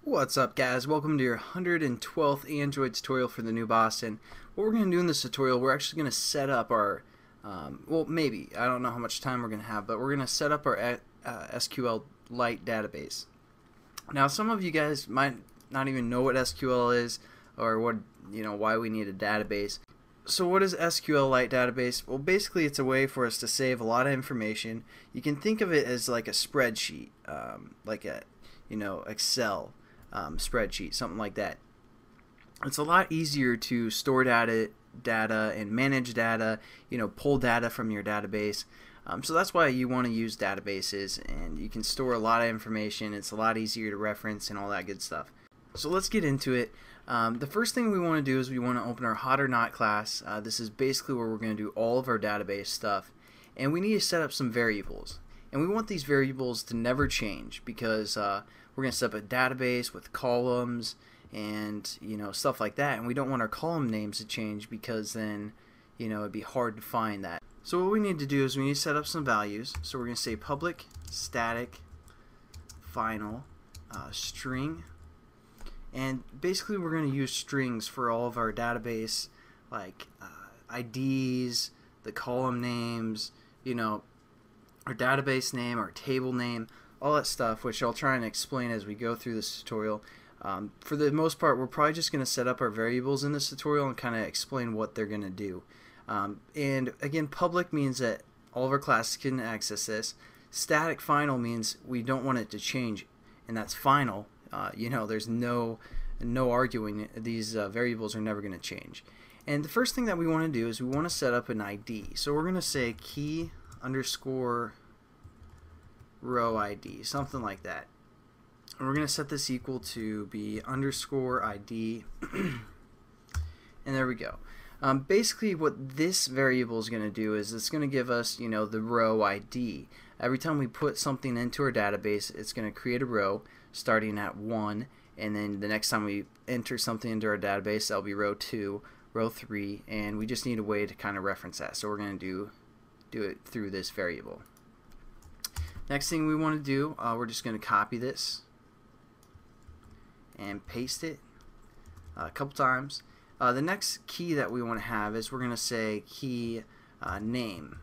What's up, guys? Welcome to your 112th Android tutorial for the new Boston. What we're going to do in this tutorial, we're actually going to set up our, well, maybe, I don't know how much time we're going to have, but we're going to set up our SQLite database. Now, some of you guys might not even know what SQL is or what, why we need a database. So what is SQLite database? Well, basically it's a way for us to save a lot of information. You can think of it as like a spreadsheet, like a, Excel spreadsheet, something like that. It's a lot easier to store data and manage data, pull data from your database. So that's why you want to use databases, and you can store a lot of information. It's a lot easier to reference and all that good stuff. So let's get into it. The first thing we want to do is we want to open our hot or not class. This is basically where we're going to do all of our database stuff, and we need to set up some variables. And we want these variables to never change because we're going to set up a database with columns and stuff like that, and we don't want our column names to change because then it'd be hard to find that. So what we need to do is we need to set up some values. So we're going to say public static final string, and basically we're going to use strings for all of our database, like IDs, the column names, our database name, our table name, all that stuff, which I'll try and explain as we go through this tutorial. For the most part, we're probably just going to set up our variables in this tutorial and kind of explain what they're going to do. And again, public means that all of our classes can access this. Static final means we don't want it to change, and that's final. There's no arguing. These variables are never going to change. And the first thing that we want to do is we want to set up an ID. So we're going to say key underscore row ID, something like that. And we're going to set this equal to be underscore ID. And there we go. Basically what this variable is going to do is it's going to give us the row ID. Every time we put something into our database, it's going to create a row starting at 1, and then the next time we enter something into our database, that'll be row 2, row 3, and we just need a way to kind of reference that. So we're going to do it through this variable. Next thing we want to do, we're just going to copy this and paste it a couple times. The next key that we want to have is we're going to say key name,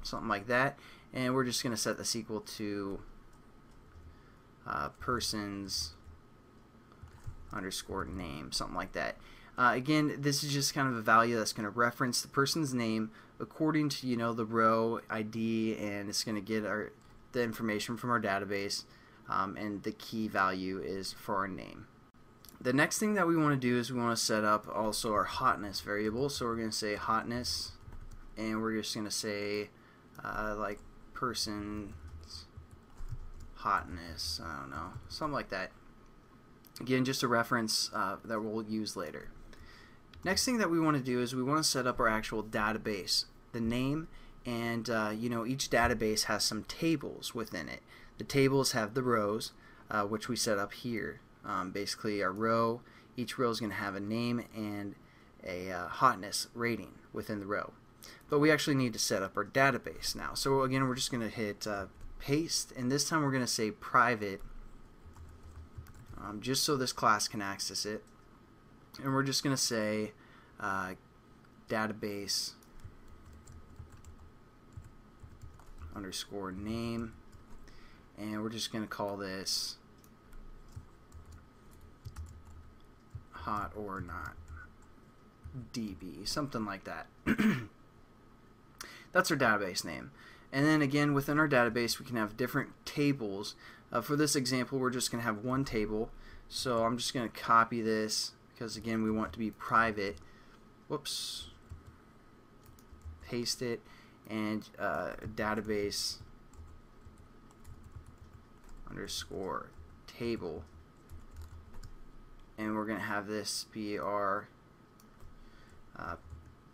something like that, and we're just going to set this equal to persons underscore name, something like that. Again, this is just kind of a value that's going to reference the person's name according to the row ID, and it's going to get the information from our database, and the key value is for our name. The next thing that we want to do is we want to set up also our hotness variable. So we're going to say hotness, and we're just going to say like person's hotness, I don't know, something like that. Again, just a reference that we'll use later. Next thing that we want to do is we want to set up our actual database, the name, and each database has some tables within it. The tables have the rows, which we set up here. Basically, our row, each row is going to have a name and a hotness rating within the row. But we actually need to set up our database now. So again, we're just going to hit paste, and this time we're going to say private, just so this class can access it. And we're just going to say database underscore name, and we're just going to call this hot or not DB, something like that. That's our database name. And then again, within our database we can have different tables. For this example, we're just going to have one table, so I'm just going to copy this because again we want it to be private. Whoops. Paste it, and database underscore table, and we're going to have this be our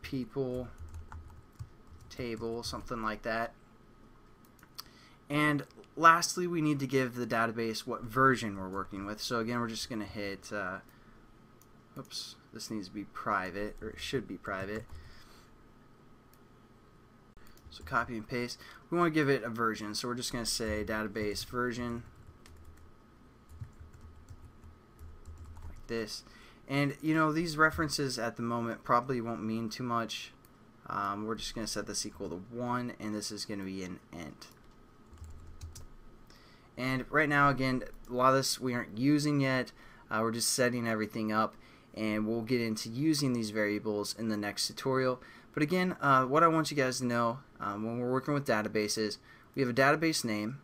people table, something like that. And lastly, we need to give the database what version we're working with. So again, we're just going to hit oops, this needs to be private, or it should be private. So copy and paste. We want to give it a version, so we're just going to say database version this. And you know, these references at the moment probably won't mean too much. We're just going to set this equal to 1, and this is going to be an int. And right now, again, a lot of this we aren't using yet. We're just setting everything up, and we'll get into using these variables in the next tutorial. But again, what I want you guys to know when we're working with databases, we have a database name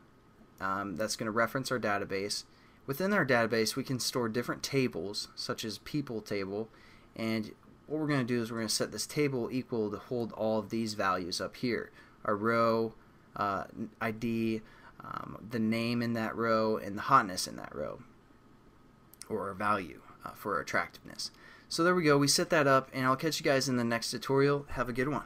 that's going to reference our database. Within our database, we can store different tables, such as people table, and what we're going to do is we're going to set this table equal to hold all of these values up here: our row, ID, the name in that row, and the hotness in that row, or our value for our attractiveness. So there we go, we set that up, and I'll catch you guys in the next tutorial. Have a good one.